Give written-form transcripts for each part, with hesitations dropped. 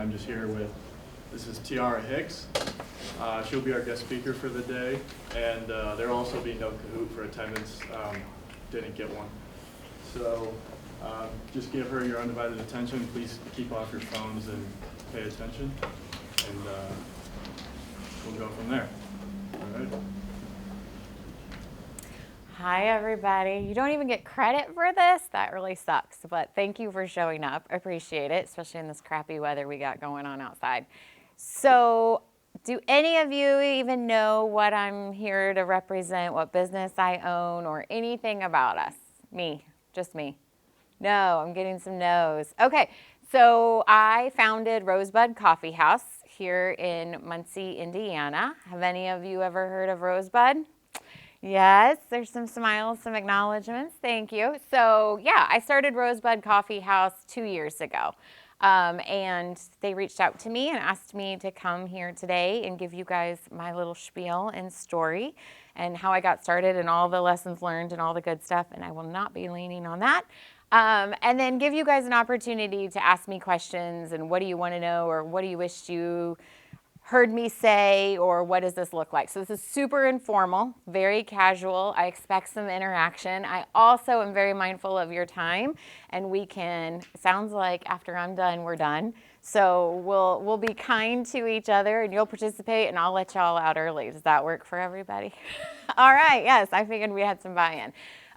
I'm just here with, this is Tiara Hicks. She'll be our guest speaker for the day, and there'll also be no Kahoot for attendance. Didn't get one. So just give her your undivided attention. Please keep off your phones and pay attention, and we'll go from there. All right. Hi, everybody. You don't even get credit for this? That really sucks, but thank you for showing up. I appreciate it, especially in this crappy weather we got going on outside. So, do any of you even know what I'm here to represent, what business I own, or anything about us? Me, just me. No, I'm getting some no's. Okay, so I founded Rosebud Coffee House here in Muncie, Indiana. Have any of you ever heard of Rosebud? Yes, there's some smiles, some acknowledgments. Thank you. So yeah, I started Rosebud Coffee House 2 years ago. And they reached out to me and asked me to come here today and give you guys my little spiel and story and how I got started and all the lessons learned and all the good stuff. And I will not be leaning on that. And then give you guys an opportunity to ask me questions and what do you want to know or what do you wish you heard me say, or what does this look like? So this is super informal, very casual. I expect some interaction. I also am very mindful of your time, and we can, sounds like after I'm done, we're done. So we'll be kind to each other, and you'll participate, and I'll let y'all out early. Does that work for everybody? All right, yes, I figured we had some buy-in.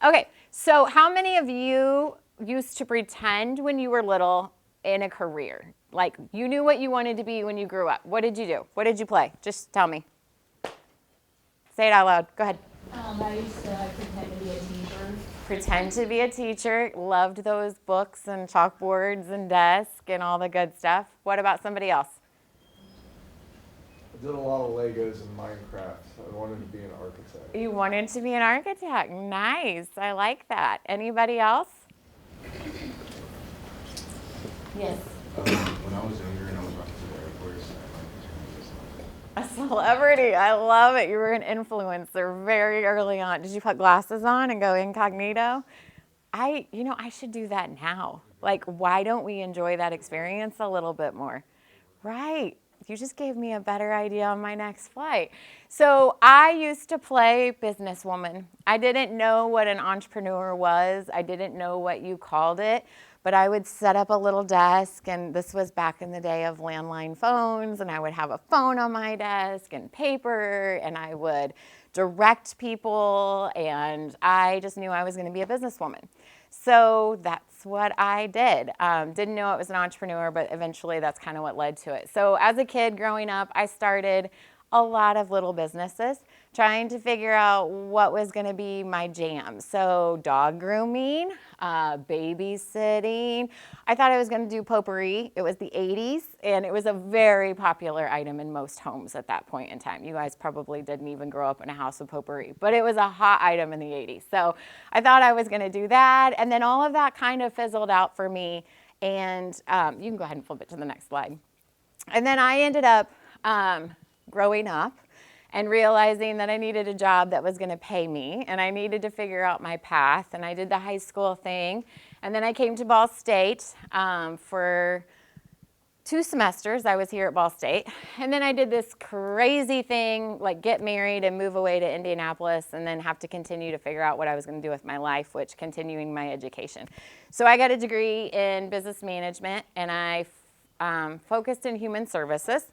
Okay, so how many of you used to pretend when you were little in a career? Like, you knew what you wanted to be when you grew up. What did you do? What did you play? Just tell me. Say it out loud. Go ahead. I used to pretend to be a teacher. Pretend to be a teacher. Loved those books and chalkboards and desk and all the good stuff. What about somebody else? I did a lot of Legos and Minecraft. I wanted to be an architect. You wanted to be an architect. Nice. I like that. Anybody else? Yes. When I was younger and I was walking to the airport, I A celebrity. I love it. You were an influencer very early on. Did you put glasses on and go incognito? I should do that now. Like, why don't we enjoy that experience a little bit more? Right. You just gave me a better idea on my next flight. So I used to play businesswoman. I didn't know what an entrepreneur was. I didn't know what you called it. But I would set up a little desk, and this was back in the day of landline phones, and I would have a phone on my desk and paper, and I would direct people, and I just knew I was going to be a businesswoman. So that's what I did. Didn't know I was an entrepreneur, but eventually that's kind of what led to it. So as a kid growing up, I started a lot of little businesses, trying to figure out what was going to be my jam. So dog grooming, babysitting. I thought I was going to do potpourri. It was the 80s, and it was a very popular item in most homes at that point in time. You guys probably didn't even grow up in a house with potpourri, but it was a hot item in the 80s. So I thought I was going to do that, and then all of that kind of fizzled out for me. And you can go ahead and flip it to the next slide. And then I ended up growing up and realizing that I needed a job that was going to pay me, and I needed to figure out my path, and I did the high school thing, and then I came to Ball State for 2 semesters. I was here at Ball State, and then I did this crazy thing, like get married and move away to Indianapolis, and then have to continue to figure out what I was going to do with my life, which continuing my education. So I got a degree in business management, and I focused in human services.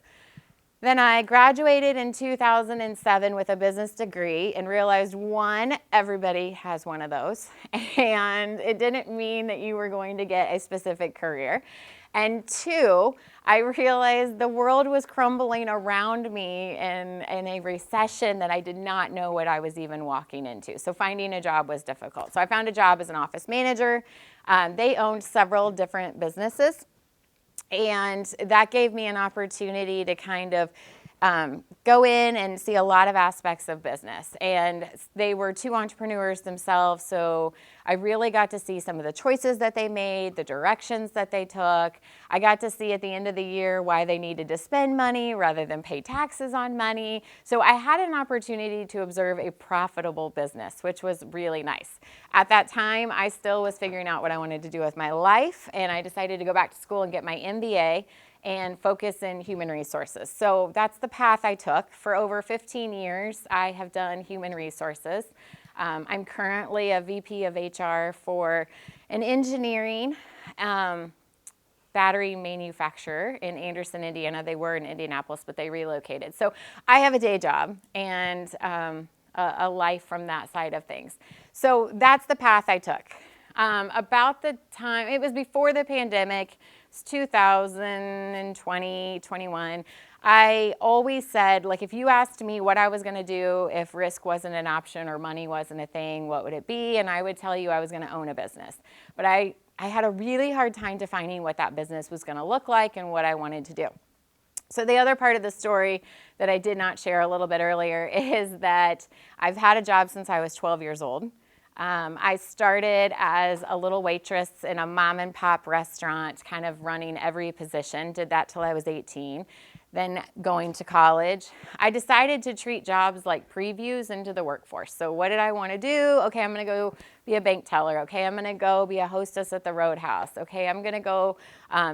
Then I graduated in 2007 with a business degree and realized, one, everybody has one of those, and it didn't mean that you were going to get a specific career. And 2, I realized the world was crumbling around me in a recession that I did not know what I was even walking into. So finding a job was difficult. So I found a job as an office manager. They owned several different businesses. And that gave me an opportunity to kind of go in and see a lot of aspects of business. And they were 2 entrepreneurs themselves, so I really got to see some of the choices that they made, the directions that they took. I got to see at the end of the year why they needed to spend money rather than pay taxes on money. So I had an opportunity to observe a profitable business, which was really nice. At that time, I still was figuring out what I wanted to do with my life, and I decided to go back to school and get my MBA and focus in human resources. So that's the path I took. For over 15 years, I have done human resources. I'm currently a VP of HR for an engineering battery manufacturer in Anderson, Indiana. They were in Indianapolis, but they relocated. So I have a day job and a life from that side of things. So that's the path I took. About the time, it was before the pandemic, it's 2020, 21. I always said, like, if you asked me what I was going to do if risk wasn't an option or money wasn't a thing, what would it be? And I would tell you I was going to own a business. But I had a really hard time defining what that business was going to look like and what I wanted to do. So the other part of the story that I did not share a little bit earlier is that I've had a job since I was 12 years old. I started as a little waitress in a mom and pop restaurant, kind of running every position, did that till I was 18. Then going to college, I decided to treat jobs like previews into the workforce. So what did I want to do? Okay, I'm going to go be a bank teller. Okay, I'm going to go be a hostess at the Roadhouse. Okay, I'm going to go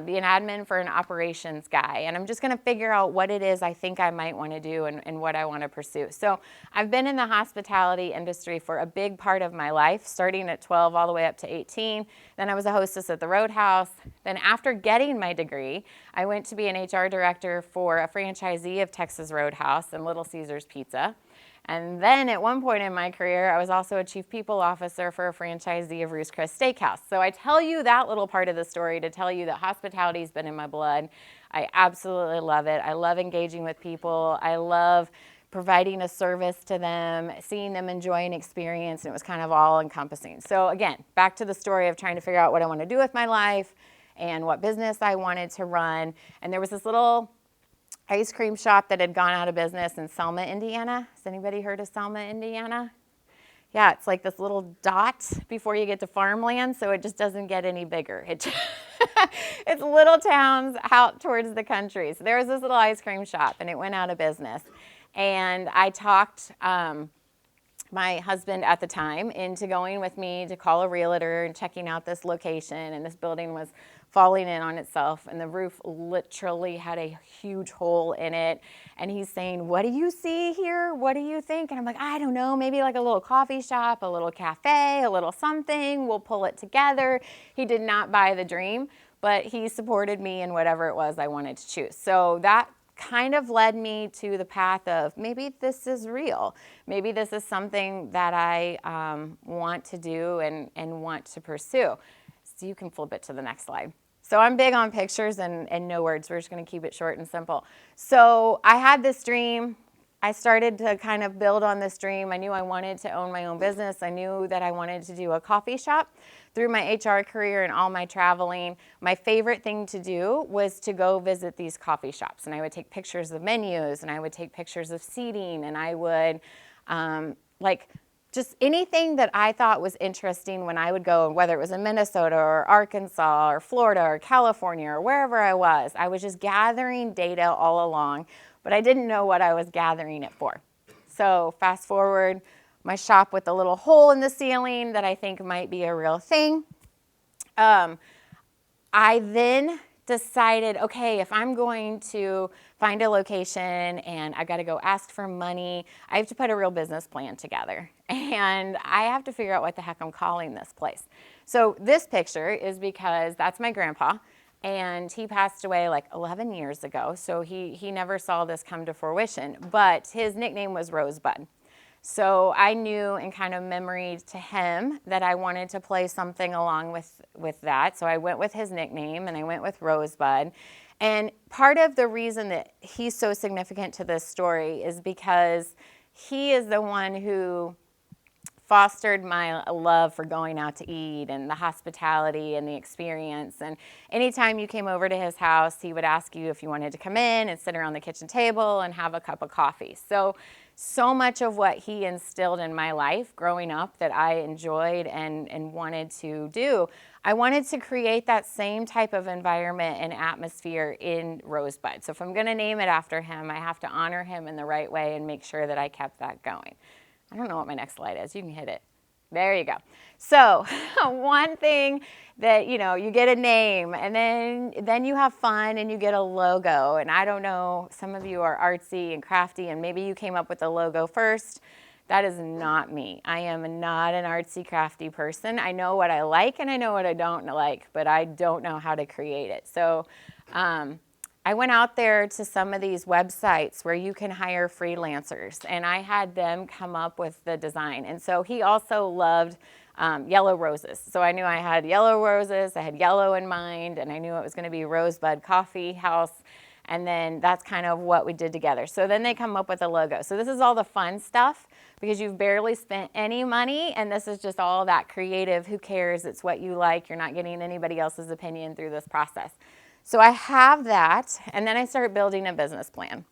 be an admin for an operations guy. And I'm just going to figure out what it is I think I might want to do and what I want to pursue. So I've been in the hospitality industry for a big part of my life, starting at 12 all the way up to 18. Then I was a hostess at the Roadhouse. Then after getting my degree, I went to be an HR director for a franchisee of Texas Roadhouse and Little Caesars Pizza. And then at one point in my career, I was also a chief people officer for a franchisee of Ruth's Chris Steakhouse. So I tell you that little part of the story to tell you that hospitality has been in my blood. I absolutely love it. I love engaging with people. I love providing a service to them, seeing them enjoy an experience, and it was kind of all encompassing. So again, back to the story of trying to figure out what I want to do with my life and what business I wanted to run. And there was this little ice cream shop that had gone out of business in Selma, Indiana. Has anybody heard of Selma, Indiana? Yeah, it's like this little dot before you get to farmland, so it just doesn't get any bigger. It's little towns out towards the country. So there was this little ice cream shop, and it went out of business. And I talked my husband at the time into going with me to call a realtor and checking out this location, and this building was falling in on itself, and the roof literally had a huge hole in it. And he's saying, "What do you see here? What do you think?" And I'm like, "I don't know, maybe like a little coffee shop, a little cafe, a little something. We'll pull it together." He did not buy the dream, but he supported me in whatever it was I wanted to choose. So that kind of led me to the path of maybe this is real. Maybe this is something that I want to do and want to pursue. So you can flip it to the next slide. So I'm big on pictures and no words. We're just going to keep it short and simple. So I had this dream. I started to kind of build on this dream. I knew I wanted to own my own business. I knew that I wanted to do a coffee shop. Through my HR career and all my traveling, my favorite thing to do was to go visit these coffee shops. And I would take pictures of menus, and I would take pictures of seating, and I would just anything that I thought was interesting when I would go, whether it was in Minnesota or Arkansas or Florida or California or wherever I was just gathering data all along, but I didn't know what I was gathering it for. So fast forward, my shop with a little hole in the ceiling that I think might be a real thing. I then decided, okay, if I'm going to find a location and I got to go ask for money, I have to put a real business plan together. And I have to figure out what the heck I'm calling this place. So this picture is because that's my grandpa, and he passed away like 11 years ago. So he never saw this come to fruition, but his nickname was Rosebud. So I knew in kind of memory to him that I wanted to play something along with that. So I went with his nickname, and I went with Rosebud. And part of the reason that he's so significant to this story is because he is the one who fostered my love for going out to eat and the hospitality and the experience. And anytime you came over to his house, he would ask you if you wanted to come in and sit around the kitchen table and have a cup of coffee. So so much of what he instilled in my life growing up that I enjoyed and wanted to do, I wanted to create that same type of environment and atmosphere in Rosebud. So if I'm going to name it after him, I have to honor him in the right way and make sure that I kept that going. I don't know what my next slide is. You can hit it. There you go. So one thing that, you know, you get a name and then you have fun and you get a logo. And I don't know, some of you are artsy and crafty and maybe you came up with the logo first. That is not me. I am not an artsy crafty person. I know what I like and I know what I don't like, but I don't know how to create it. So I went out there to some of these websites where you can hire freelancers, and I had them come up with the design. And so he also loved yellow roses. So I knew I had yellow roses, I had yellow in mind, and I knew it was going to be Rosebud Coffee House. And then that's kind of what we did together. So then they come up with a logo. So this is all the fun stuff because you've barely spent any money, and this is just all that creative. Who cares? It's what you like. You're not getting anybody else's opinion through this process. So I have that, and then I start building a business plan.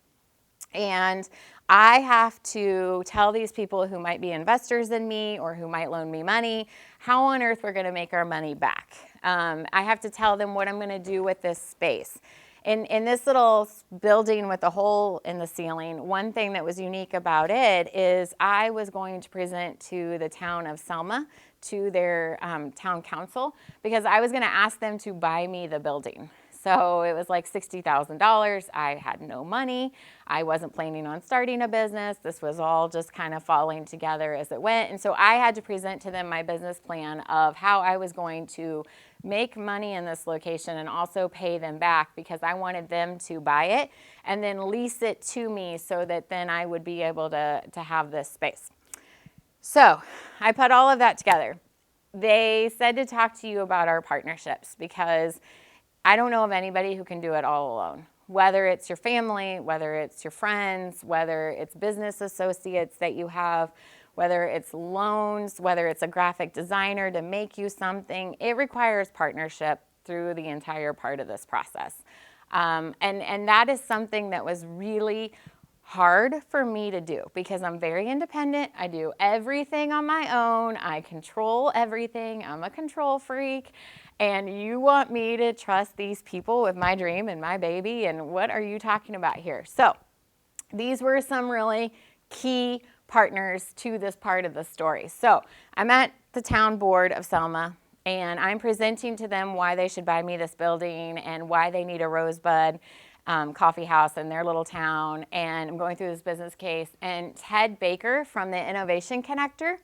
And I have to tell these people who might be investors in me or who might loan me money, how on earth we're going to make our money back. I have to tell them what I'm going to do with this space. In this little building with a hole in the ceiling, one thing that was unique about it is I was going to present to the town of Selma, to their town council, because I was going to ask them to buy me the building. So it was like $60,000. I had no money. I wasn't planning on starting a business. This was all just kind of falling together as it went. And so I had to present to them my business plan of how I was going to make money in this location and also pay them back because I wanted them to buy it and then lease it to me so that then I would be able to have this space. So I put all of that together. They said to talk to you about our partnerships because I don't know of anybody who can do it all alone. Whether it's your family, whether it's your friends, whether it's business associates that you have, whether it's loans, whether it's a graphic designer to make you something, it requires partnership through the entire part of this process. And that is something that was really hard for me to do because I'm very independent. I do everything on my own. I control everything. I'm a control freak. And you want me to trust these people with my dream and my baby, and what are you talking about here? So these were some really key partners to this part of the story. So I'm at the town board of Selma, and I'm presenting to them why they should buy me this building and why they need a Rosebud coffee house in their little town. And I'm going through this business case, and Ted Baker from the Innovation Connector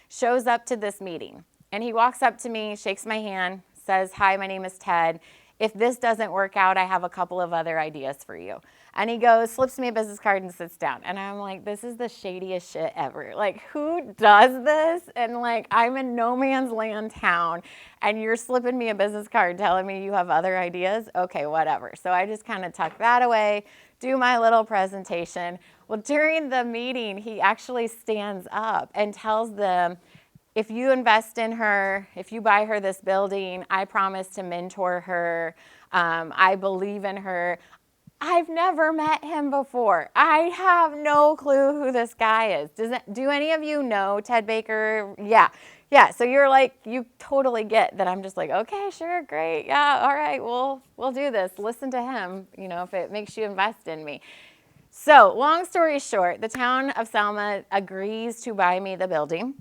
shows up to this meeting. And he walks up to me, shakes my hand, says, "Hi, my name is Ted. If this doesn't work out, I have a couple of other ideas for you." And he goes, slips me a business card and sits down. And I'm like, this is the shadiest shit ever. Like, who does this? And like, I'm in no man's land town and you're slipping me a business card telling me you have other ideas? Okay, whatever. So I just kind of tuck that away, do my little presentation. Well, during the meeting, he actually stands up and tells them, if you invest in her, if you buy her this building, I promise to mentor her. I believe in her. I've never met him before. I have no clue who this guy is. Do any of you know Ted Baker? Yeah. So you're like, you totally get that I'm just like, okay, sure, great. Yeah, all right, we'll do this. Listen to him, you know, if it makes you invest in me. So long story short, the town of Selma agrees to buy me the building.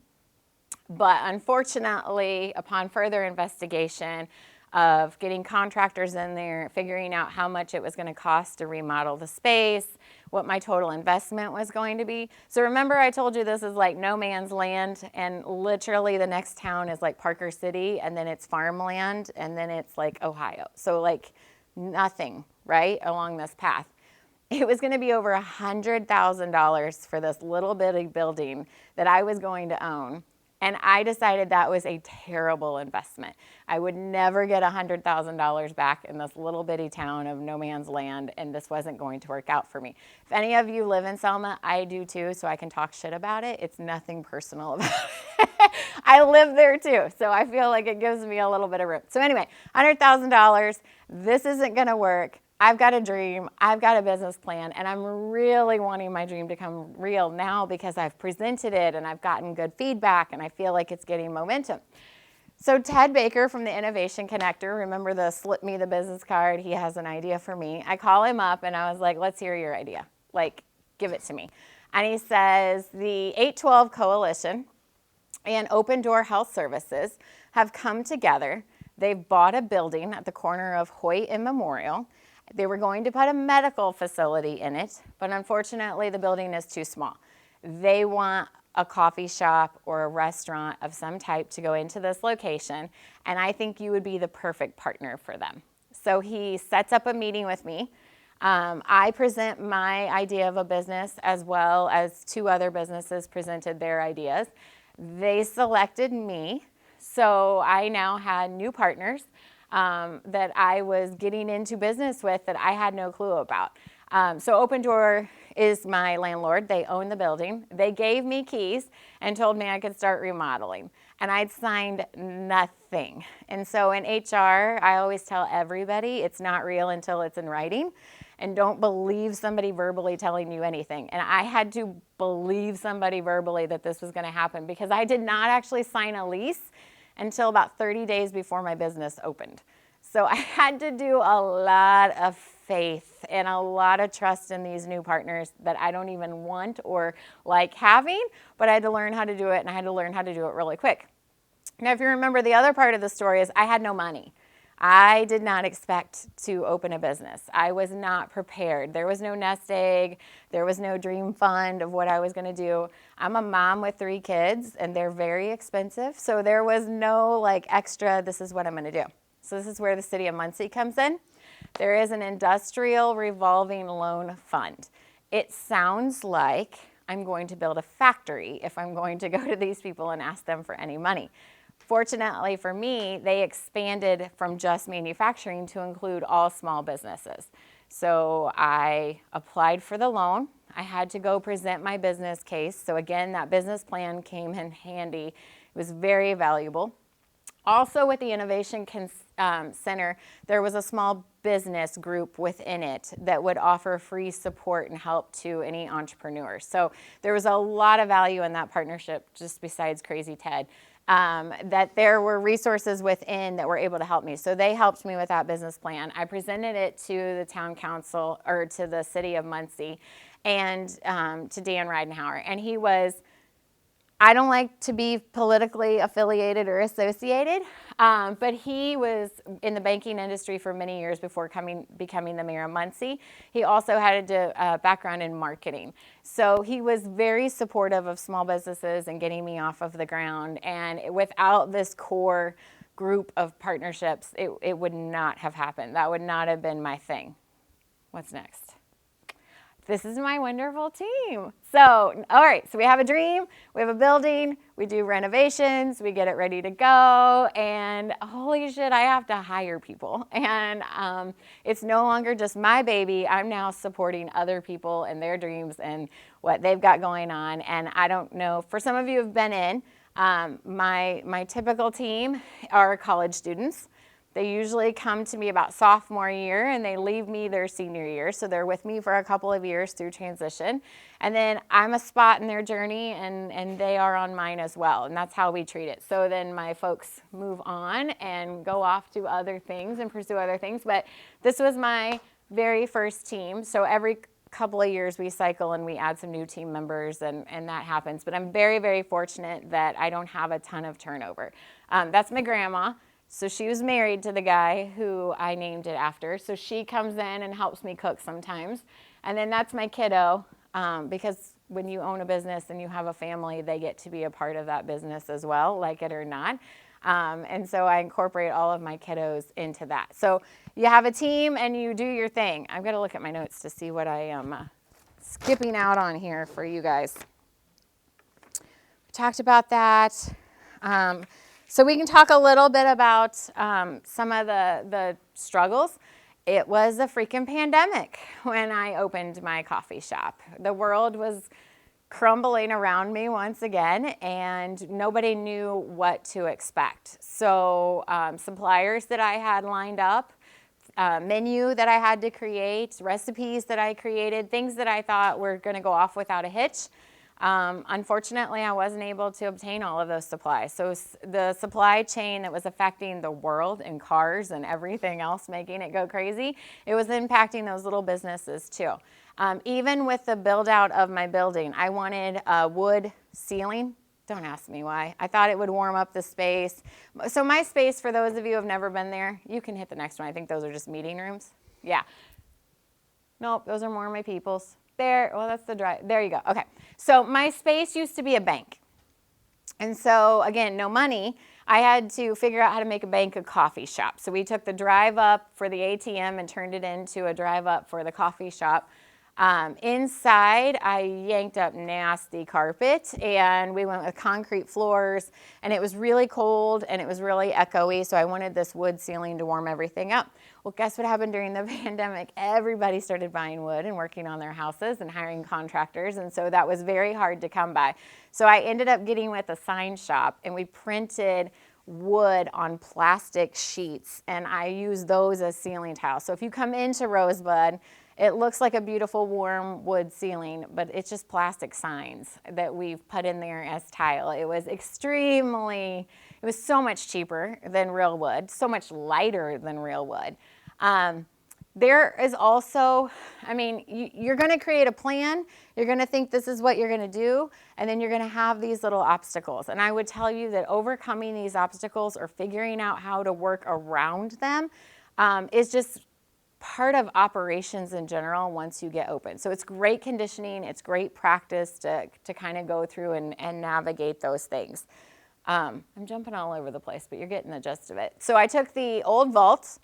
But unfortunately, upon further investigation of getting contractors in there, figuring out how much it was going to cost to remodel the space, what my total investment was going to be. So remember I told you this is like no man's land, and literally the next town is like Parker City, and then it's farmland, and then it's like Ohio. So like nothing, right, along this path. It was going to be over $100,000 for this little bitty building that I was going to own. And I decided that was a terrible investment. I would never get $100,000 back in this little bitty town of no man's land, and this wasn't going to work out for me. If any of you live in Selma, I do too, so I can talk shit about it. It's nothing personal about it. I live there too, so I feel like it gives me a little bit of room. So anyway, $100,000, this isn't gonna work. I've got a dream, I've got a business plan, and I'm really wanting my dream to come real now because I've presented it and I've gotten good feedback and I feel like it's getting momentum. So Ted Baker from the Innovation Connector, remember the slip me the business card, he has an idea for me. I call him up and I was like, let's hear your idea. Like, give it to me. And he says, the 812 Coalition and Open Door Health Services have come together. They've bought a building at the corner of Hoyt and Memorial. They were going to put a medical facility in it, but unfortunately the building is too small. They want a coffee shop or a restaurant of some type to go into this location, and I think you would be the perfect partner for them. So he sets up a meeting with me. I present my idea of a business as well as 2 other businesses presented their ideas. They selected me, so I now had new partners that I was getting into business with that I had no clue about. So Open Door is my landlord. They own the building. They gave me keys and told me I could start remodeling. And I'd signed nothing. And so in HR, I always tell everybody it's not real until it's in writing. And don't believe somebody verbally telling you anything. And I had to believe somebody verbally that this was going to happen because I did not actually sign a lease until about 30 days before my business opened. So I had to do a lot of faith and a lot of trust in these new partners that I don't even want or like having, but I had to learn how to do it, and I had to learn how to do it really quick. Now, if you remember, the other part of the story is I had no money. I did not expect to open a business. I was not prepared. There was no nest egg. There was no dream fund of what I was going to do. I'm a mom with 3 kids, and they're very expensive. So there was no like extra, this is what I'm going to do. So this is where the city of Muncie comes in. There is an industrial revolving loan fund. It sounds like I'm going to build a factory if I'm going to go to these people and ask them for any money. Fortunately for me, they expanded from just manufacturing to include all small businesses. So I applied for the loan. I had to go present my business case. So again, that business plan came in handy. It was very valuable. Also with the Innovation Center, there was a small business group within it that would offer free support and help to any entrepreneurs. So there was a lot of value in that partnership, just besides Crazy Ted. That there were resources within that were able to help me. So they helped me with that business plan. I presented it to the town council, or to the city of Muncie, and to Dan Ridenhour. And he was, I don't like to be politically affiliated or associated, but he was in the banking industry for many years before becoming the mayor of Muncie. He also had a background in marketing. So he was very supportive of small businesses and getting me off of the ground. And without this core group of partnerships, it would not have happened. That would not have been my thing. What's next? This is my wonderful team. So, all right, so we have a dream, we have a building, we do renovations, we get it ready to go, and holy shit, I have to hire people. And it's no longer just my baby. I'm now supporting other people and their dreams and what they've got going on. And I don't know, for some of you who've been in, my typical team are college students. They usually come to me about sophomore year and they leave me their senior year. So they're with me for a couple of years through transition. And then I'm a spot in their journey and they are on mine as well. And that's how we treat it. So then my folks move on and go off to other things and pursue other things. But this was my very first team. So every couple of years we cycle and we add some new team members and that happens. But I'm very, very fortunate that I don't have a ton of turnover. That's my grandma. So she was married to the guy who I named it after. So she comes in and helps me cook sometimes. And then that's my kiddo, because when you own a business and you have a family, they get to be a part of that business as well, like it or not. And so I incorporate all of my kiddos into that. So you have a team and you do your thing. I've got to look at my notes to see what I am skipping out on here for you guys. We talked about that. So we can talk a little bit about some of the struggles. It was a freaking pandemic when I opened my coffee shop. The world was crumbling around me once again, and nobody knew what to expect. So suppliers that I had lined up menu that I had to create, recipes that I created, things that I thought were going to go off without a hitch. Unfortunately, I wasn't able to obtain all of those supplies. So the supply chain that was affecting the world and cars and everything else, making it go crazy, it was impacting those little businesses too. Even with the build out of my building, I wanted a wood ceiling. Don't ask me why. I thought it would warm up the space. So my space, for those of you who have never been there, you can hit the next one. I think those are just meeting rooms. Yeah. Nope, those are more of my people's. There, well, that's the drive. There you go. Okay. So my space used to be a bank. And so, again, no money. I had to figure out how to make a bank a coffee shop. So we took the drive up for the ATM and turned it into a drive up for the coffee shop. Inside, I yanked up nasty carpet, and we went with concrete floors, and it was really cold and it was really echoey, so I wanted this wood ceiling to warm everything up. Well, guess what happened during the pandemic? Everybody started buying wood and working on their houses and hiring contractors, and so that was very hard to come by. So I ended up getting with a sign shop, and we printed wood on plastic sheets, and I use those as ceiling tiles. So if you come into Rosebud, it looks like a beautiful warm wood ceiling, but it's just plastic signs that we've put in there as tile. It was so much cheaper than real wood, so much lighter than real wood. There is also, you're going to create a plan, you're going to think this is what you're going to do, and then you're going to have these little obstacles. And I would tell you that overcoming these obstacles or figuring out how to work around them is just part of operations in general once you get open. So it's great conditioning, it's great practice to kind of go through and navigate those things. I'm jumping all over the place, but you're getting the gist of it. So I took the old vault,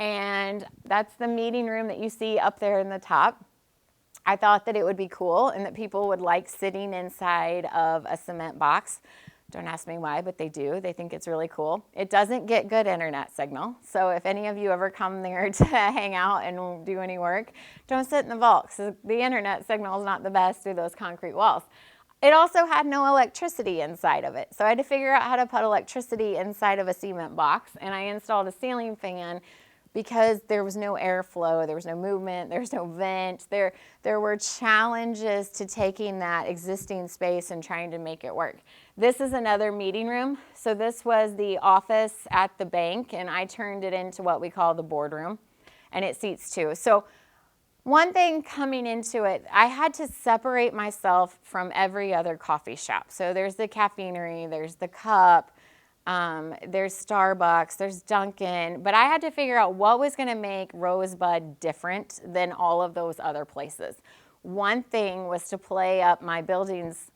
and that's the meeting room that you see up there in the top. I thought that it would be cool and that people would like sitting inside of a cement box. Don't ask me why, but they do. They think it's really cool. It doesn't get good internet signal. So if any of you ever come there to hang out and do any work, don't sit in the vault, because the internet signal is not the best through those concrete walls. It also had no electricity inside of it. So I had to figure out how to put electricity inside of a cement box, and I installed a ceiling fan because there was no airflow, there was no movement, there was no vent. There were challenges to taking that existing space and trying to make it work. This is another meeting room. So this was the office at the bank, and I turned it into what we call the boardroom, and it seats two. So one thing coming into it, I had to separate myself from every other coffee shop. So there's the caffeinery, there's the Cup, there's Starbucks, there's Dunkin', but I had to figure out what was going to make Rosebud different than all of those other places. One thing was to play up my building's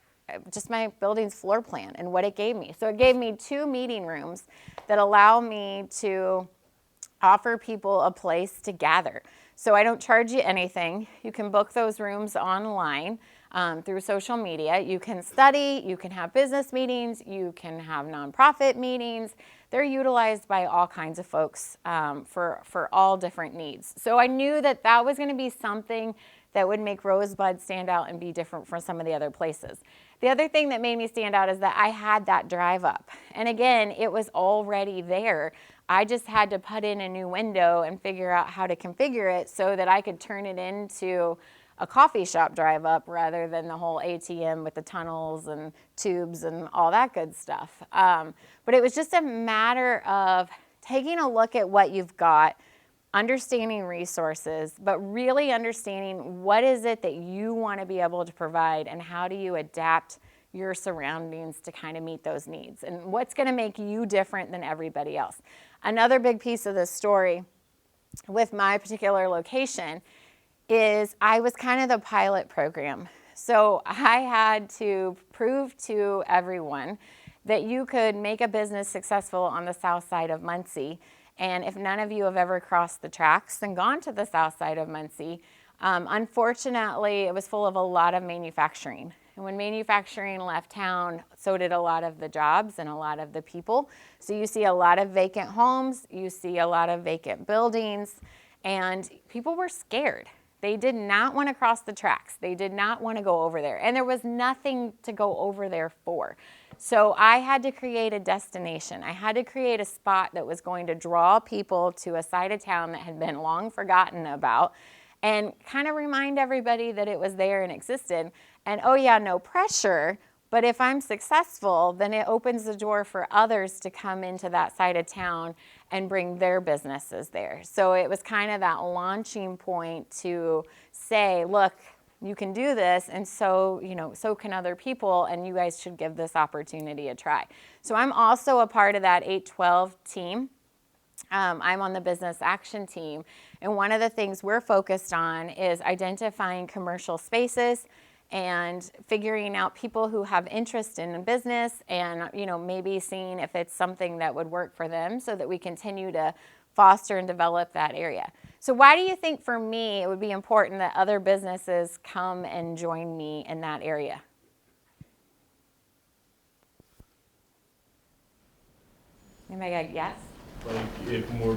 floor plan and what it gave me. So it gave me 2 meeting rooms that allow me to offer people a place to gather. So I don't charge you anything. You can book those rooms online through social media. You can study, you can have business meetings, you can have nonprofit meetings. They're utilized by all kinds of folks for all different needs. So I knew that that was going to be something that would make Rosebud stand out and be different from some of the other places. The other thing that made me stand out is that I had that drive up. And again, it was already there. I just had to put in a new window and figure out how to configure it so that I could turn it into a coffee shop drive up rather than the whole ATM with the tunnels and tubes and all that good stuff. But it was just a matter of taking a look at what you've got, understanding resources, but really understanding what is it that you want to be able to provide and how do you adapt your surroundings to kind of meet those needs and what's going to make you different than everybody else. Another big piece of this story with my particular location is I was kind of the pilot program. So I had to prove to everyone that you could make a business successful on the south side of Muncie. And if none of you have ever crossed the tracks and gone to the south side of Muncie, unfortunately, it was full of a lot of manufacturing. And when manufacturing left town, so did a lot of the jobs and a lot of the people. So you see a lot of vacant homes, you see a lot of vacant buildings, and people were scared. They did not want to cross the tracks. They did not want to go over there. And there was nothing to go over there for. So I had to create a destination. I had to create a spot that was going to draw people to a side of town that had been long forgotten about and kind of remind everybody that it was there and existed. And oh yeah, no pressure, but if I'm successful, then it opens the door for others to come into that side of town and bring their businesses there. So it was kind of that launching point to say, look, you can do this, and so, so can other people, and you guys should give this opportunity a try. So I'm also a part of that 812 team. I'm on the business action team, and one of the things we're focused on is identifying commercial spaces and figuring out people who have interest in the business and, maybe seeing if it's something that would work for them so that we continue to foster and develop that area. So why do you think for me it would be important that other businesses come and join me in that area? Anybody got a yes? Like if more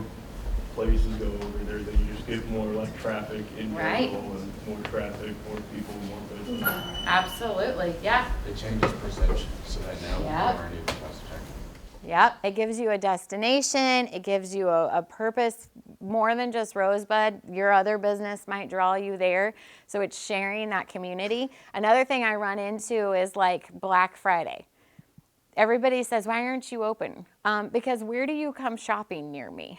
places go over there, then you just get more like traffic in Right. general and more traffic, more people, more business. Absolutely, yeah. It changes perception, so that now Yep. people aren't able to check. Yep, it gives you a destination, it gives you a purpose more than just Rosebud. Your other business might draw you there, so it's sharing that community. Another thing I run into is like Black Friday. Everybody says, why aren't you open? Because where do you come shopping near me?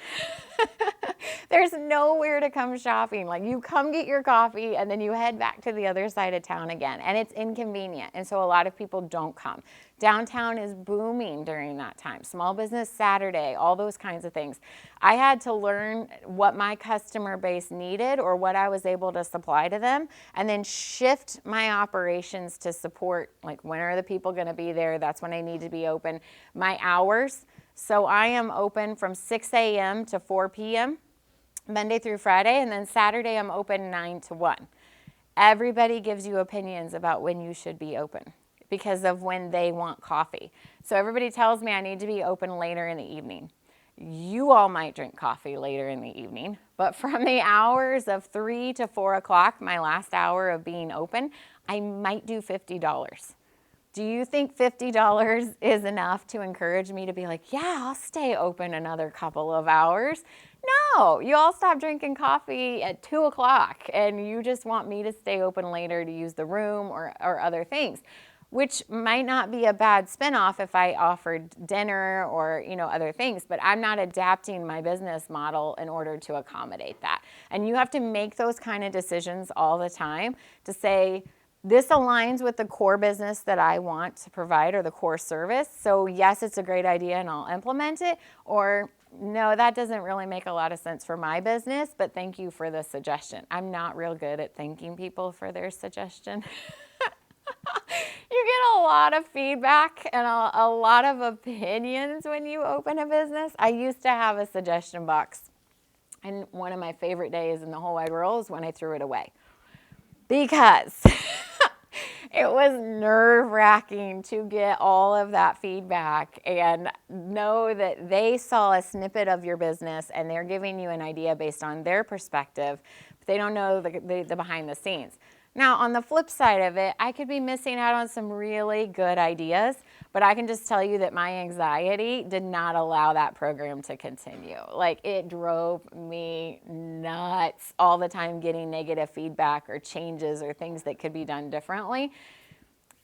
There's nowhere to come shopping. Like you come get your coffee and then you head back to the other side of town again. And it's inconvenient. And so a lot of people don't come. Downtown is booming during that time. Small Business Saturday, all those kinds of things. I had to learn what my customer base needed or what I was able to supply to them and then shift my operations to support, like when are the people going to be there? That's when I need to be open. My hours. So I am open from 6 a.m. to 4 p.m. Monday through Friday, and then Saturday I'm open 9 to 1. Everybody gives you opinions about when you should be open because of when they want coffee. So everybody tells me I need to be open later in the evening. You all might drink coffee later in the evening, but from the hours of 3 to 4 o'clock, my last hour of being open, I might do $50. Do you think $50 is enough to encourage me to be like, yeah, I'll stay open another couple of hours? No, you all stop drinking coffee at 2 o'clock and you just want me to stay open later to use the room or other things, which might not be a bad spinoff if I offered dinner or, other things, but I'm not adapting my business model in order to accommodate that. And you have to make those kind of decisions all the time to say, this aligns with the core business that I want to provide or the core service. So yes, it's a great idea and I'll implement it. Or no, that doesn't really make a lot of sense for my business, but thank you for the suggestion. I'm not real good at thanking people for their suggestion. You get a lot of feedback and a lot of opinions when you open a business. I used to have a suggestion box, and one of my favorite days in the whole wide world is when I threw it away. Because it was nerve-wracking to get all of that feedback and know that they saw a snippet of your business and they're giving you an idea based on their perspective, but they don't know the behind the scenes. Now, on the flip side of it, I could be missing out on some really good ideas, but I can just tell you that my anxiety did not allow that program to continue. Like, it drove me nuts all the time getting negative feedback or changes or things that could be done differently.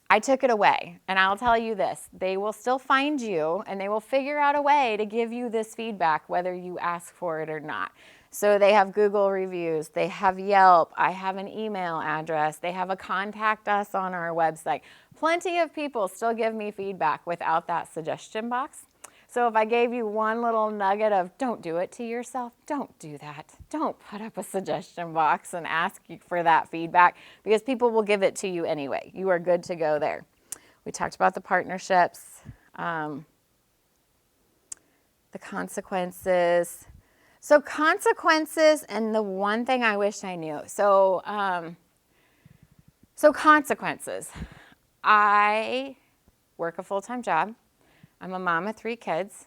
I took it away, and I'll tell you this, they will still find you and they will figure out a way to give you this feedback whether you ask for it or not. So they have Google reviews, they have Yelp, I have an email address, they have a contact us on our website. Plenty of people still give me feedback without that suggestion box. So if I gave you one little nugget of don't do it to yourself, don't do that. Don't put up a suggestion box and ask for that feedback because people will give it to you anyway. You are good to go there. We talked about the partnerships, the consequences. So consequences, and the one thing I wish I knew. So consequences. I work a full-time job. I'm a mom of 3 kids.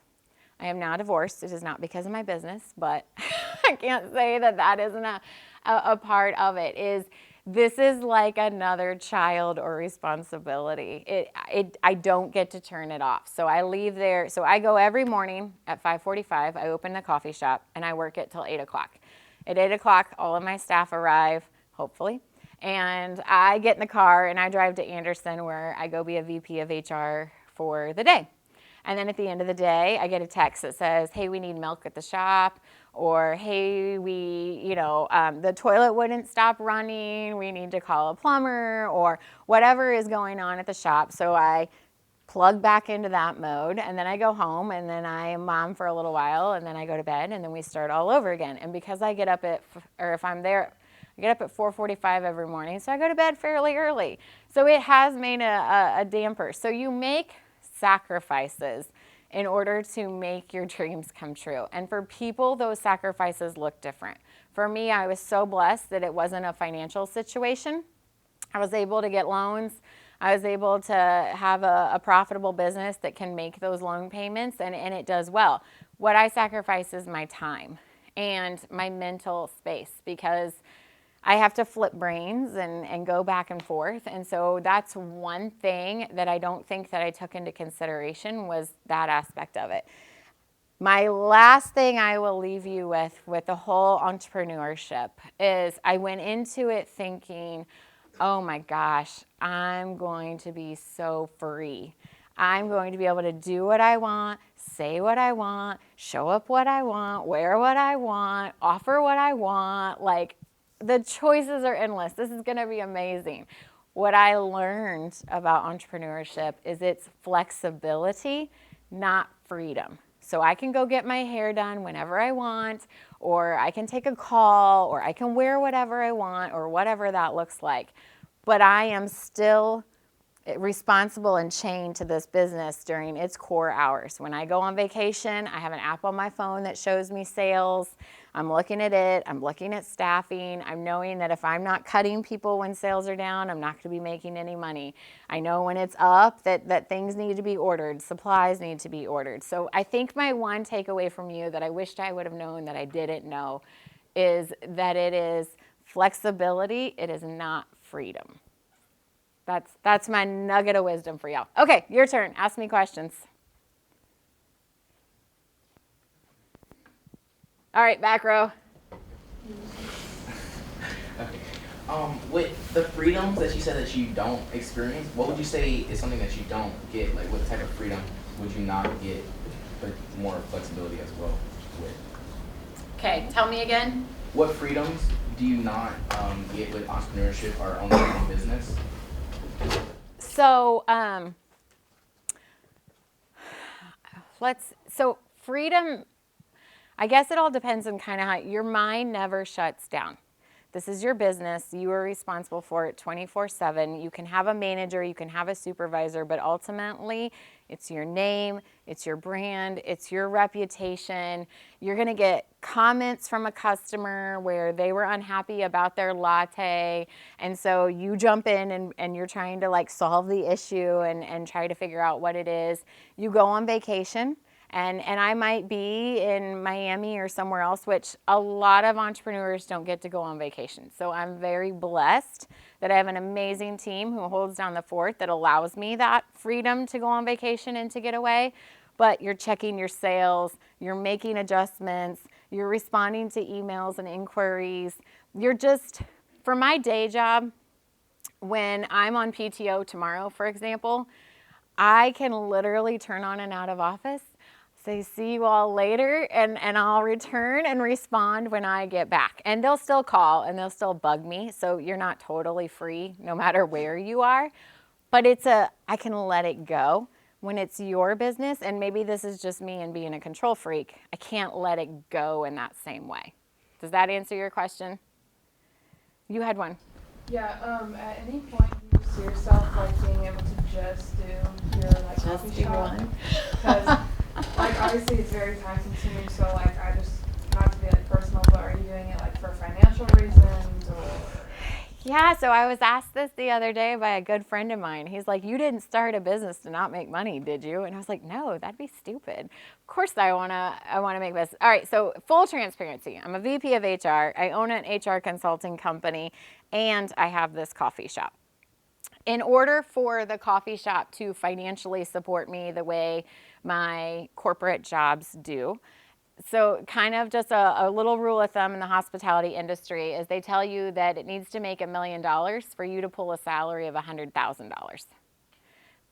I am now divorced. It is not because of my business, but I can't say that isn't a part of it. Is This is like another child or responsibility. I don't get to turn it off. So I leave there. So I go every morning at 5:45. I open the coffee shop and I work it till 8 o'clock. At 8 o'clock, all of my staff arrive, hopefully. And I get in the car and I drive to Anderson where I go be a VP of HR for the day. And then at the end of the day, I get a text that says, hey, we need milk at the shop, or hey, the toilet wouldn't stop running, we need to call a plumber, or whatever is going on at the shop. So I plug back into that mode, and then I go home, and then I am mom for a little while, and then I go to bed, and then we start all over again. And because I get up if I'm there, I get up at 4:45 every morning, so I go to bed fairly early. So it has made a damper. So you make sacrifices in order to make your dreams come true. And for people, those sacrifices look different. For me, I was so blessed that it wasn't a financial situation. I was able to get loans. I was able to have a profitable business that can make those loan payments, and it does well. What I sacrifice is my time and my mental space, because I have to flip brains and go back and forth. And so that's one thing that I don't think that I took into consideration, was that aspect of it. My last thing I will leave you with the whole entrepreneurship is I went into it thinking, oh my gosh, I'm going to be so free. I'm going to be able to do what I want, say what I want, show up what I want, wear what I want, offer what I want. Like, the choices are endless. This is going to be amazing. What I learned about entrepreneurship is it's flexibility, not freedom. So I can go get my hair done whenever I want, or I can take a call, or I can wear whatever I want, or whatever that looks like. But I am still responsible and chained to this business during its core hours. When I go on vacation, I have an app on my phone that shows me sales. I'm looking at it. I'm looking at staffing. I'm knowing that if I'm not cutting people when sales are down, I'm not going to be making any money. I know when it's up that things need to be ordered, supplies need to be ordered. So I think my one takeaway from you that I wished I would have known that I didn't know is that it is flexibility. It is not freedom. That's my nugget of wisdom for y'all. Okay, your turn. Ask me questions. All right, back row. Okay. With the freedoms that you said that you don't experience, what would you say is something that you don't get? Like, what type of freedom would you not get, but more flexibility as well with? Okay, tell me again. What freedoms do you not get with entrepreneurship or owning your own business? So, freedom, I guess it all depends on kind of how your mind never shuts down. This is your business. You are responsible for it 24/7. You can have a manager, you can have a supervisor, but ultimately it's your name, it's your brand, it's your reputation. You're going to get comments from a customer where they were unhappy about their latte, and so you jump in and you're trying to like solve the issue and try to figure out what it is. You go on vacation. And I might be in Miami or somewhere else, which a lot of entrepreneurs don't get to go on vacation. So I'm very blessed that I have an amazing team who holds down the fort that allows me that freedom to go on vacation and to get away. But you're checking your sales, you're making adjustments, you're responding to emails and inquiries. You're just, for my day job, when I'm on PTO tomorrow, for example, I can literally turn on and out of office, say, see you all later, and I'll return and respond when I get back. And they'll still call and they'll still bug me, so you're not totally free no matter where you are. But I can let it go. When it's your business, and maybe this is just me and being a control freak, I can't let it go in that same way. Does that answer your question? You had one. Yeah, at any point do you see yourself like being able to just do your like coffee shop? Because like obviously it's very time consuming, so like not to be like personal, but are you doing it like for financial reasons or? Yeah, so I was asked this the other day by a good friend of mine. He's like, "You didn't start a business to not make money, did you?" And I was like, "No, that'd be stupid. Of course I wanna make business." All right, so full transparency. I'm a VP of HR. I own an HR consulting company, and I have this coffee shop. In order for the coffee shop to financially support me the way my corporate jobs do, so kind of just a little rule of thumb in the hospitality industry is they tell you that it needs to make $1 million for you to pull a salary of $100,000.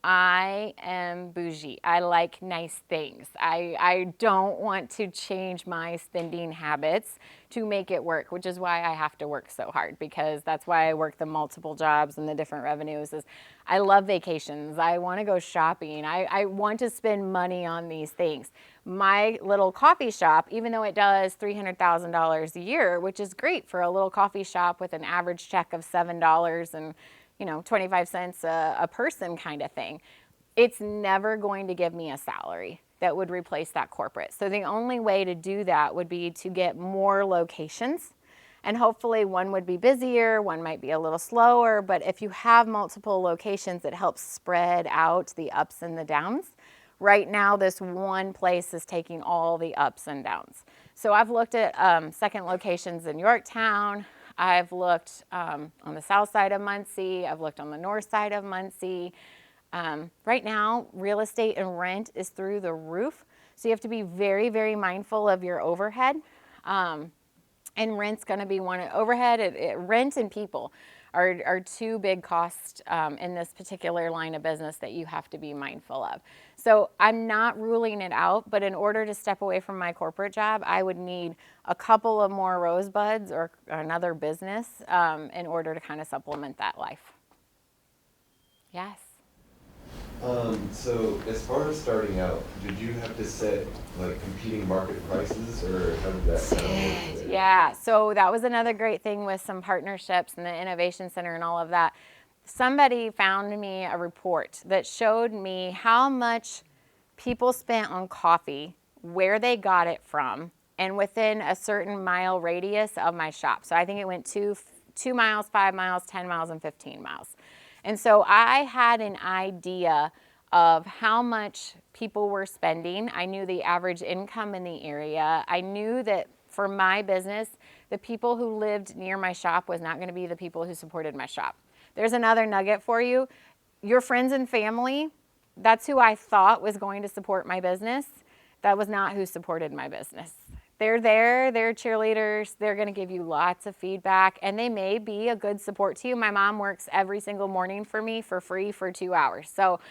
I am bougie. I like nice things. I don't want to change my spending habits to make it work, which is why I have to work so hard, because that's why I work the multiple jobs and the different revenues. Is I love vacations. I want to go shopping. I want to spend money on these things. My little coffee shop, even though it does $300,000 a year, which is great for a little coffee shop with an average check of $7 and 25 cents a person kind of thing, it's never going to give me a salary that would replace that corporate. So the only way to do that would be to get more locations. And hopefully one would be busier, one might be a little slower, but if you have multiple locations, it helps spread out the ups and the downs. Right now, this one place is taking all the ups and downs. So I've looked at second locations in Yorktown. I've looked on the south side of Muncie. I've looked on the north side of Muncie. Right now, real estate and rent is through the roof. So you have to be very, very mindful of your overhead. And rent's going to be one. Overhead, rent and people are two big costs in this particular line of business that you have to be mindful of. So I'm not ruling it out, but in order to step away from my corporate job, I would need a couple of more rosebuds or another business in order to kind of supplement that life. Yes. So as far as starting out, did you have to set like competing market prices, or how did that kind of work there? Yeah, so that was another great thing with some partnerships and the Innovation Center and all of that. Somebody found me a report that showed me how much people spent on coffee, where they got it from, and within a certain mile radius of my shop. So I think it went 2 miles, 5 miles, 10 miles, and 15 miles. And so I had an idea of how much people were spending. I knew the average income in the area. I knew that for my business, the people who lived near my shop was not going to be the people who supported my shop. There's another nugget for you. Your friends and family, that's who I thought was going to support my business. That was not who supported my business. They're there, they're cheerleaders, they're gonna give you lots of feedback, and they may be a good support to you. My mom works every single morning for me for free for 2 hours. So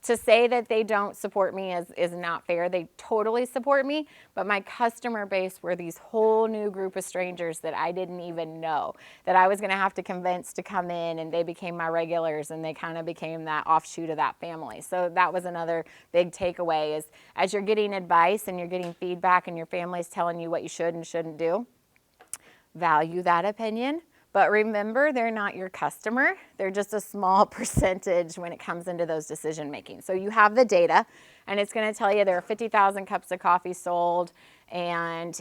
to say that they don't support me is not fair. They totally support me, but my customer base were these whole new group of strangers that I didn't even know that I was gonna have to convince to come in, and they became my regulars, and they kind of became that offshoot of that family. So that was another big takeaway is as you're getting advice and you're getting feedback and your family's telling you what you should and shouldn't do, value that opinion. But remember, they're not your customer. They're just a small percentage when it comes into those decision making. So you have the data, and it's going to tell you there are 50,000 cups of coffee sold, and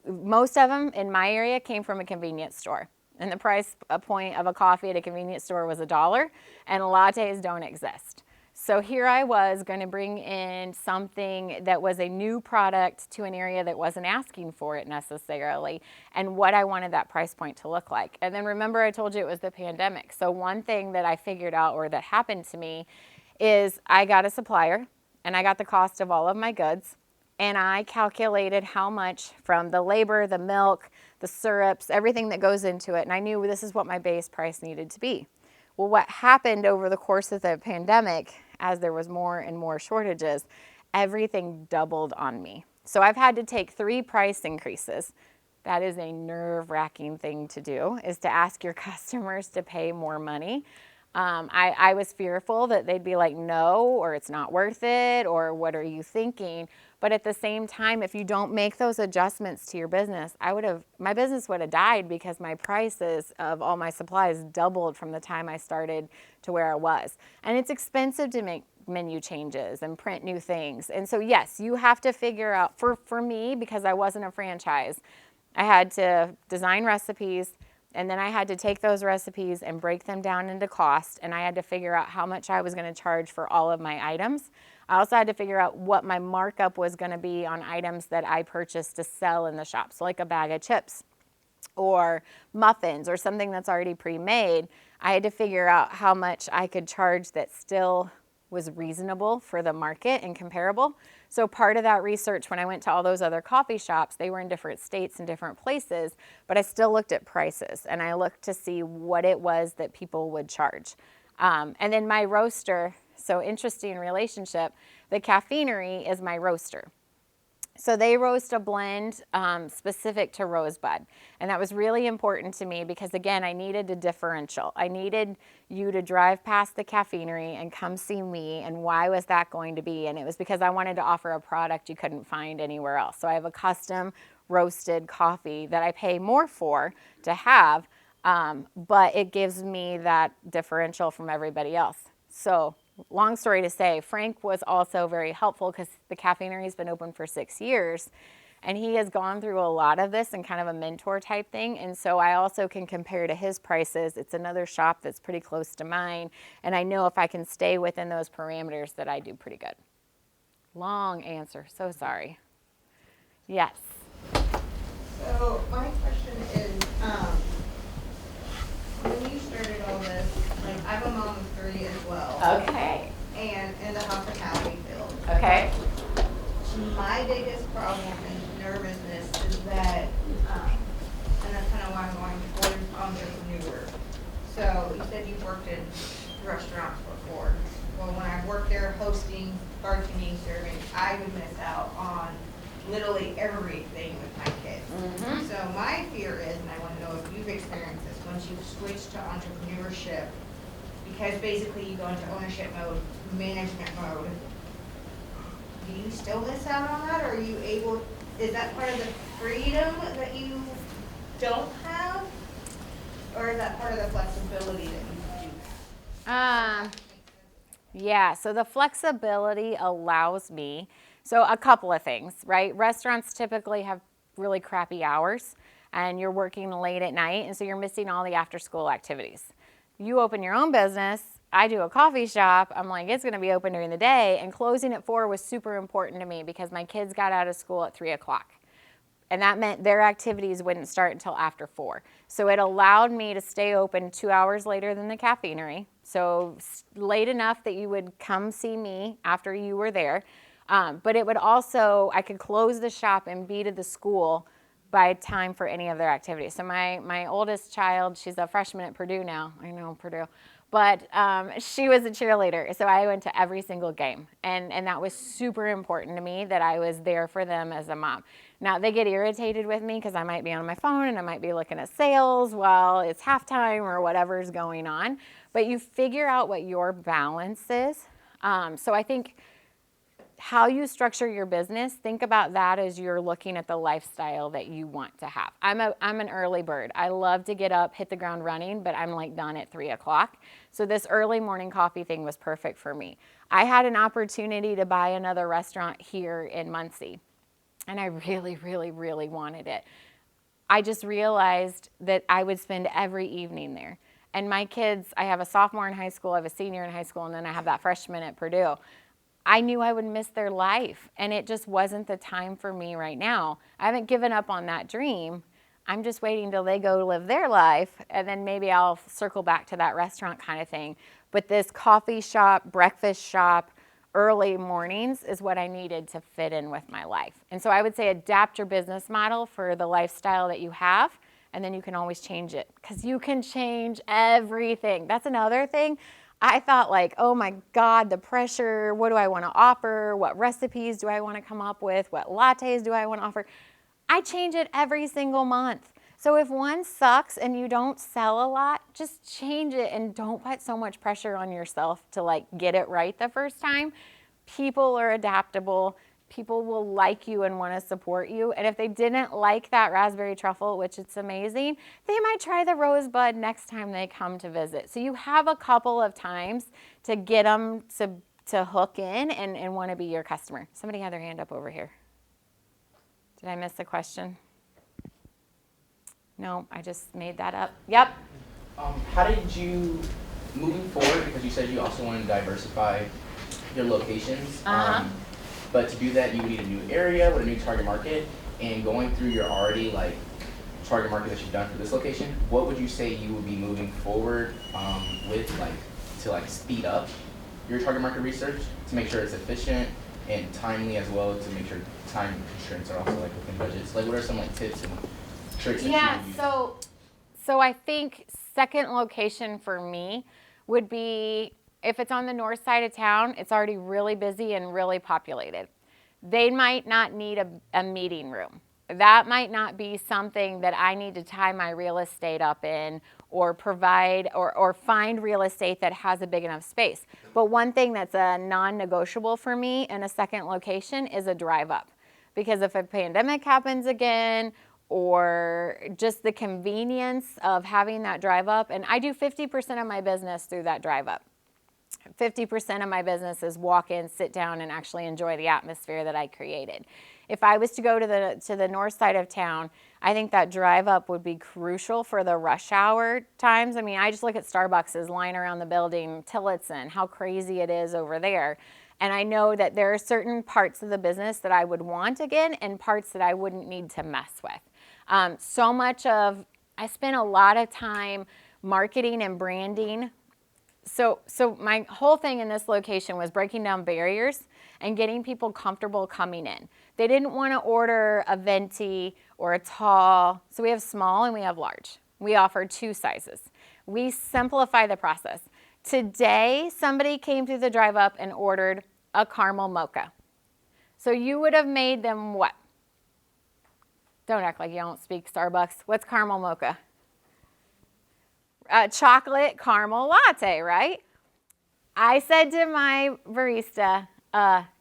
most of them in my area came from a convenience store. And the price point of a coffee at a convenience store was $1, and lattes don't exist. So here I was going to bring in something that was a new product to an area that wasn't asking for it necessarily, and what I wanted that price point to look like. And then remember I told you it was the pandemic. So one thing that I figured out, or that happened to me, is I got a supplier and I got the cost of all of my goods, and I calculated how much from the labor, the milk, the syrups, everything that goes into it, and I knew this is what my base price needed to be. Well, what happened over the course of the pandemic, as there was more and more shortages, everything doubled on me. So I've had to take 3 price increases. That is a nerve-wracking thing to do, is to ask your customers to pay more money. I was fearful that they'd be like, no, or it's not worth it, or what are you thinking? But at the same time, if you don't make those adjustments to your business, my business would have died, because my prices of all my supplies doubled from the time I started to where I was. And it's expensive to make menu changes and print new things. And so yes, you have to figure out, for me, because I wasn't a franchise, I had to design recipes, And then I had to take those recipes and break them down into cost, and I had to figure out how much I was going to charge for all of my items. I also had to figure out what my markup was going to be on items that I purchased to sell in the shop. So like a bag of chips or muffins or something that's already pre-made. I had to figure out how much I could charge that still was reasonable for the market and comparable. So part of that research, when I went to all those other coffee shops, they were in different states and different places, but I still looked at prices and I looked to see what it was that people would charge. And then my roaster, so interesting relationship, the caffeinery is my roaster. So they roast a blend specific to Rosebud. And that was really important to me because, again, I needed a differential. I needed you to drive past the caffeinery and come see me. And why was that going to be? And it was because I wanted to offer a product you couldn't find anywhere else. So I have a custom roasted coffee that I pay more for to have, but it gives me that differential from everybody else. So long story to say, Frank was also very helpful because the caffeinery has been open for 6 years and he has gone through a lot of this and kind of a mentor type thing. And so I also can compare to his prices. It's another shop that's pretty close to mine. And I know if I can stay within those parameters that I do pretty good. Long answer, so sorry. Yes. So my question is, when you started all this, like I'm a mom of 3 as well. Okay. And in the hospitality field. Okay. My biggest problem and nervousness is that, and that's kind of why I'm going towards entrepreneur. So you said you've worked in restaurants before. Well, when I worked there hosting, bartending, serving, I would miss out on literally everything with my kids. Mm-hmm. So my fear is, and I want to know if you've experienced this, once you've switched to entrepreneurship, because basically you go into ownership mode, management mode, do you still miss out on that? Or are you able, is that part of the freedom that you don't have? Or is that part of the flexibility that you do have? Yeah, so the flexibility allows me, so a couple of things, right? Restaurants typically have really crappy hours and you're working late at night, and so you're missing all the after school activities. You open your own business, I do a coffee shop, I'm like, it's gonna be open during the day, and closing at 4 was super important to me because my kids got out of school at 3 o'clock. And that meant their activities wouldn't start until after 4. So it allowed me to stay open 2 hours later than the caffeinery. So late enough that you would come see me after you were there. But it would also, I could close the shop and be to the school by time for any of their activities. So my oldest child, she's a freshman at Purdue now. I know, Purdue. But she was a cheerleader, so I went to every single game. And that was super important to me that I was there for them as a mom. Now, they get irritated with me because I might be on my phone and I might be looking at sales while it's halftime or whatever's going on. But you figure out what your balance is. So I think how you structure your business, think about that as you're looking at the lifestyle that you want to have. I'm an early bird. I love to get up, hit the ground running, but I'm like done at 3 o'clock. So this early morning coffee thing was perfect for me. I had an opportunity to buy another restaurant here in Muncie, and I really, really, really wanted it. I just realized that I would spend every evening there. And my kids, I have a sophomore in high school, I have a senior in high school, and then I have that freshman at Purdue. I knew I would miss their life, and it just wasn't the time for me right now. I haven't given up on that dream. I'm just waiting till they go live their life, and then maybe I'll circle back to that restaurant kind of thing. But this coffee shop, breakfast shop, early mornings is what I needed to fit in with my life. And so I would say adapt your business model for the lifestyle that you have, and then you can always change it because you can change everything. That's another thing. I thought like, oh my God, the pressure, what do I want to offer? What recipes do I want to come up with? What lattes do I want to offer? I change it every single month. So if one sucks and you don't sell a lot, just change it and don't put so much pressure on yourself to like get it right the first time. People are adaptable. People will like you and want to support you. And if they didn't like that raspberry truffle, which it's amazing, they might try the rosebud next time they come to visit. So you have a couple of times to get them to hook in and want to be your customer. Somebody had their hand up over here. Did I miss a question? No, I just made that up. Yep. How did you, moving forward, because you said you also want to diversify your locations, but to do that you would need a new area with a new target market, and going through your already like target market that you've done for this location, what would you say you would be moving forward with, like, to like speed up your target market research to make sure it's efficient and timely, as well to make sure time constraints are also like within budgets? Like, what are some like tips and tricks that you would use? So I think second location for me would be, if it's on the north side of town, it's already really busy and really populated. They might not need a meeting room. That might not be something that I need to tie my real estate up in, or provide or find real estate that has a big enough space. But one thing that's a non-negotiable for me in a second location is a drive up. Because if a pandemic happens again, or just the convenience of having that drive up, and I do 50% of my business through that drive up. 50% of my business is walk in, sit down, and actually enjoy the atmosphere that I created. If I was to go to the north side of town, I think that drive up would be crucial for the rush hour times. I mean, I just look at Starbucks' line around the building, Tillotson, how crazy it is over there. And I know that there are certain parts of the business that I would want again, and parts that I wouldn't need to mess with. I spent a lot of time marketing and branding. So my whole thing in this location was breaking down barriers and getting people comfortable coming in. They didn't want to order a venti or a tall. So we have small and we have large. We offer 2 sizes. We simplify the process. Today, somebody came through the drive up and ordered a caramel mocha. So you would have made them what? Don't act like you don't speak Starbucks. What's caramel mocha? Chocolate caramel latte, right? I said to my barista,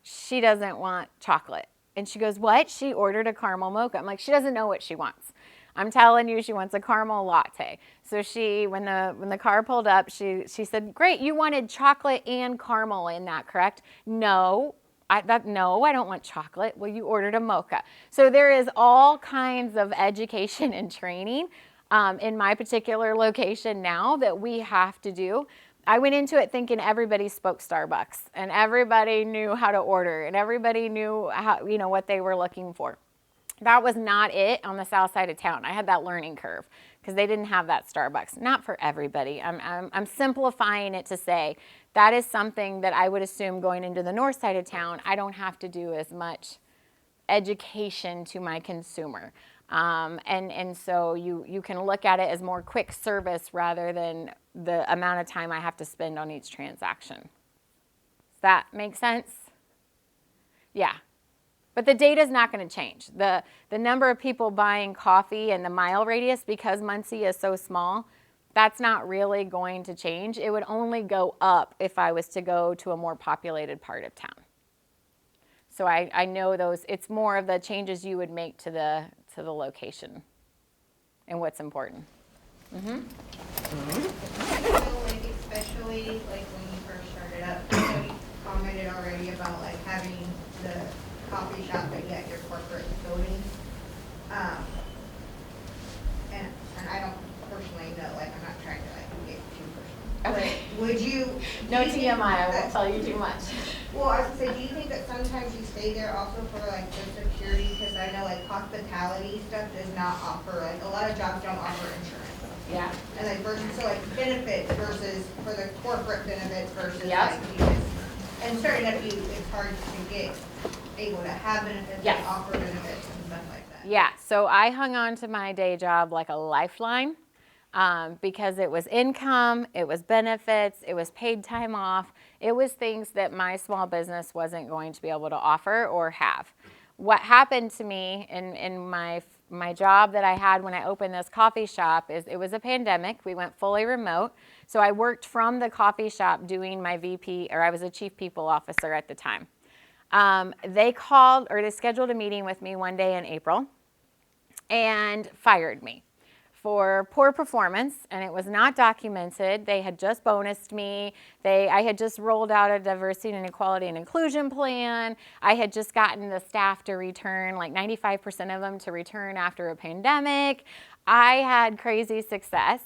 she doesn't want chocolate. And she goes, what? She ordered a caramel mocha. I'm like, she doesn't know what she wants. I'm telling you, she wants a caramel latte. So when the car pulled up, she said, great, you wanted chocolate and caramel in that, correct? No, I don't want chocolate. Well, you ordered a mocha. So there is all kinds of education and training in my particular location now that we have to do. I went into it thinking everybody spoke Starbucks and everybody knew how to order and everybody knew how, what they were looking for. That was not it on the south side of town. I had that learning curve because they didn't have that Starbucks. Not for everybody. I'm simplifying it to say that is something that I would assume going into the north side of town, I don't have to do as much education to my consumer. And so you can look at it as more quick service rather than the amount of time I have to spend on each transaction. Does that make sense? Yeah. But the data is not going to change. The number of people buying coffee and the mile radius, because Muncie is so small, that's not really going to change. It would only go up if I was to go to a more populated part of town. So I know those, it's more of the changes you would make to the location and what's important. So, like, especially like when you first started up, I know you commented already about like having the coffee shop but yet your corporate building. And I don't personally know, like, I'm not trying to like get too personal. Okay. But would you? No do you think TMI, I won't that- tell you too much. Well, I was gonna say, do you think that sometimes you stay there also for like the security? Because I know like hospitality stuff does not offer, like a lot of jobs don't offer insurance. Yeah. And like versus, so like benefits versus for the corporate benefits versus Yep. like you just, and starting up it's hard to get able to have benefits Yes. and offer benefits and stuff like that. Yeah, so I hung on to my day job like a lifeline because it was income, it was benefits, it was paid time off. It was things that my small business wasn't going to be able to offer or have. What happened to me in my job that I had when I opened this coffee shop is it was a pandemic. We went fully remote. So I worked from the coffee shop doing my VP, or I was a chief people officer at the time. They scheduled a meeting with me one day in April and fired me for poor performance, and it was not documented. They had just bonused me. I had just rolled out a diversity and equality and inclusion plan. I had just gotten the staff to return, like 95% of them to return after a pandemic. I had crazy success,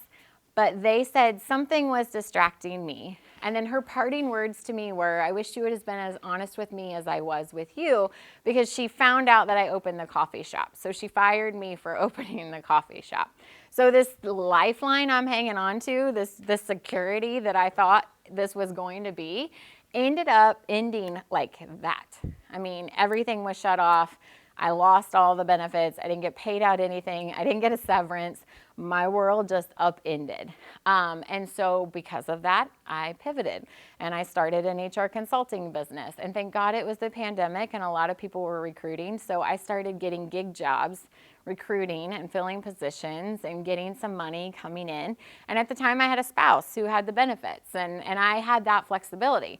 but they said something was distracting me. And then her parting words to me were, I wish you would have been as honest with me as I was with you, because she found out that I opened the coffee shop. So she fired me for opening the coffee shop. So this lifeline I'm hanging on to, this security that I thought this was going to be, ended up ending like that. I mean, everything was shut off. I lost all the benefits. I didn't get paid out anything. I didn't get a severance. My world just upended. And so because of that, I pivoted and I started an HR consulting business. And thank God it was the pandemic and a lot of people were recruiting. So I started getting gig jobs, recruiting and filling positions and getting some money coming in. And at the time I had a spouse who had the benefits and I had that flexibility.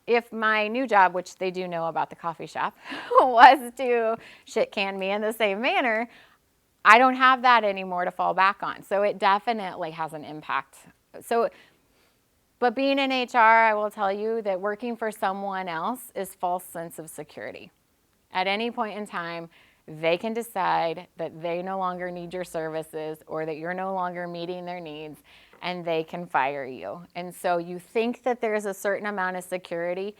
If my new job, which they do know about the coffee shop, was to shit can me in the same manner, I don't have that anymore to fall back on. So it definitely has an impact. But being in HR, I will tell you that working for someone else is false sense of security. At any point in time, they can decide that they no longer need your services or that you're no longer meeting their needs, and they can fire you. And so you think that there's a certain amount of security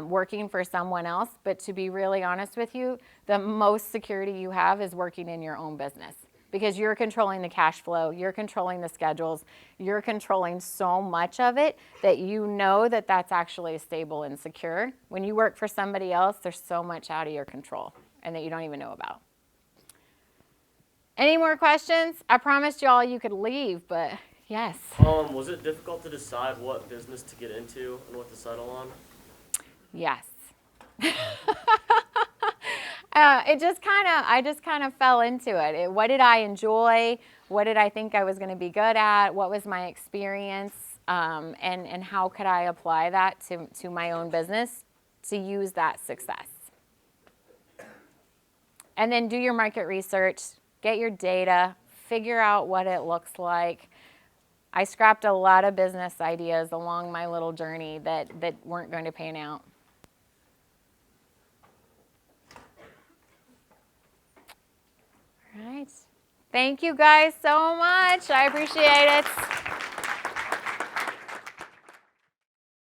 working for someone else, but to be really honest with you, the most security you have is working in your own business, because you're controlling the cash flow, you're controlling the schedules, you're controlling so much of it that you know that that's actually stable and secure. When you work for somebody else, there's so much out of your control and that you don't even know about. Any more questions? I promised you all you could leave, but yes. Was it difficult to decide what business to get into and what to settle on? Yes. I just kind of fell into it. What did I enjoy? What did I think I was going to be good at? What was my experience? And how could I apply that to my own business to use that success? And then do your market research, get your data, figure out what it looks like. I scrapped a lot of business ideas along my little journey that weren't going to pan out. All right. Thank you guys so much. I appreciate it.